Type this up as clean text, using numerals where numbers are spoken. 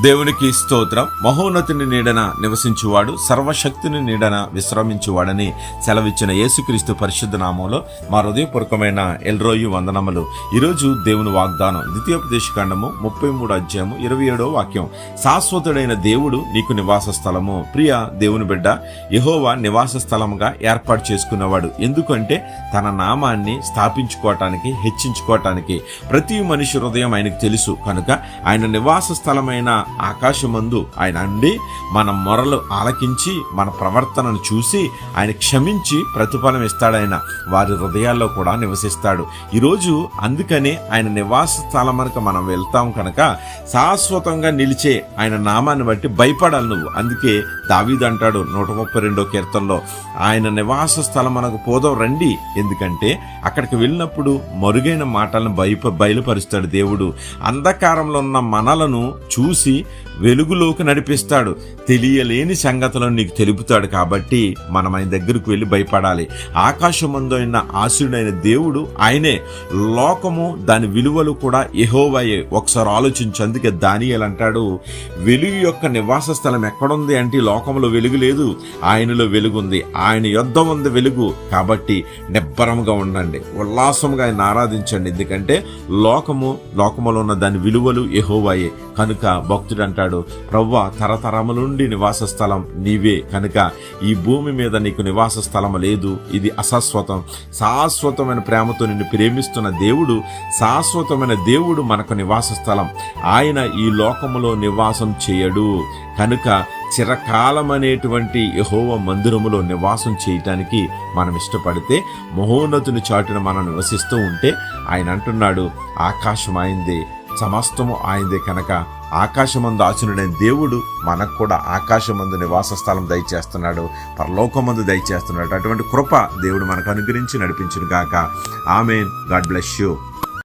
దేవునికి స్తోత్రం. మహోన్నతుని నీడన నివసించువాడు, సర్వశక్తిని నీడన విశ్రమించువాడని సెలవిచ్చిన యేసుక్రీస్తు పరిశుద్ధ నామంలో మా హృదయపూర్వకమైన ఎల్రోయు వందనములు. ఈరోజు దేవుని వాగ్దానం ద్వితీయోపదేశకాండము 33 వాక్యం. శాశ్వతుడైన దేవుడు నీకు నివాస స్థలము. ప్రియ దేవుని బిడ్డ, యెహోవా నివాస స్థలముగా ఏర్పాటు చేసుకున్నవాడు. ఎందుకంటే తన నామాన్ని స్థాపించుకోవటానికి, హెచ్చించుకోవటానికి. ప్రతి మనిషి హృదయం ఆయనకు తెలుసు కనుక ఆయన నివాస స్థలమైన ఆకాశమందు ఆయన అండి మన మొరలు ఆలకించి మన ప్రవర్తనను చూసి ఆయన క్షమించి ప్రతిఫలం ఇస్తాడాయన. వారి హృదయాల్లో కూడా నివసిస్తాడు. ఈరోజు అందుకనే ఆయన నివాస స్థలమునకు మనం వెళ్తాం కనుక శాశ్వతంగా నిలిచే ఆయన నామాన్ని బట్టి భయపడాలి నువ్వు. అందుకే దావీదు అంటాడు 132వ కీర్తనలో, ఆయన నివాస స్థలమునకు పోదాం రండి. ఎందుకంటే అక్కడికి వెళ్ళినప్పుడు మరుగైన మాటలను బయలుపరుస్తాడు దేవుడు. అంధకారంలో ఉన్న మనలను చూసి వెలుగులోకి నడిపిస్తాడు. తెలియలేని సంగతులను నీకు తెలుపుతాడు. కాబట్టి మనం ఆయన దగ్గరకు వెళ్ళి భయపడాలి. ఆకాశమందైన ఆశీనుడైన దేవుడు ఆయనే. లోకము దాని విలువలు కూడా యెహోవాయే. ఒకసారి ఆలోచించు. అందుకే దానియేలు అంటాడు, వెలుగు యొక్క నివాస స్థలం ఎక్కడుంది అంటే లోకములో వెలుగు లేదు, ఆయనలో వెలుగుంది. ఆయన యొద్ద ఉంది వెలుగు. కాబట్టి నిబ్బరముగా ఉండండి, ఉల్లాసముగా ఆయన ఆరాధించండి. ఎందుకంటే లోకములో ఉన్న దాని విలువలు యెహోవాయే. కనుక భక్తుడు అంటాడు, ప్రవ్వా తరతరముల నుండి నివాస స్థలం నీవే. కనుక ఈ భూమి మీద నీకు నివాస స్థలం లేదు, ఇది అశాశ్వతం. శాశ్వతమైన ప్రేమతో నిన్ను ప్రేమిస్తున్న దేవుడు, శాశ్వతమైన దేవుడు మనకు నివాస స్థలం. ఆయన ఈ లోకములో నివాసం చేయడు. కనుక చిరకాలం అనేటువంటి యెహోవా మందిరములో నివాసం చేయటానికి మనం ఇష్టపడితే, మహోన్నతుని చాటున మనం నివసిస్తూ ఉంటే ఆయన అంటున్నాడు, ఆకాశం ఆయనదే, సమస్తము ఆయనదే. కనుక ఆకాశమందు ఆసీనుడైన దేవుడు మనకు కూడా ఆకాశమందు నివాస స్థలం దయచేస్తున్నాడు, పరలోకమందు దయచేస్తున్నాడు. అటువంటి కృప దేవుడు మనకు అనుగ్రహించి నడిపించును గాక. ఆమేన్. God bless you.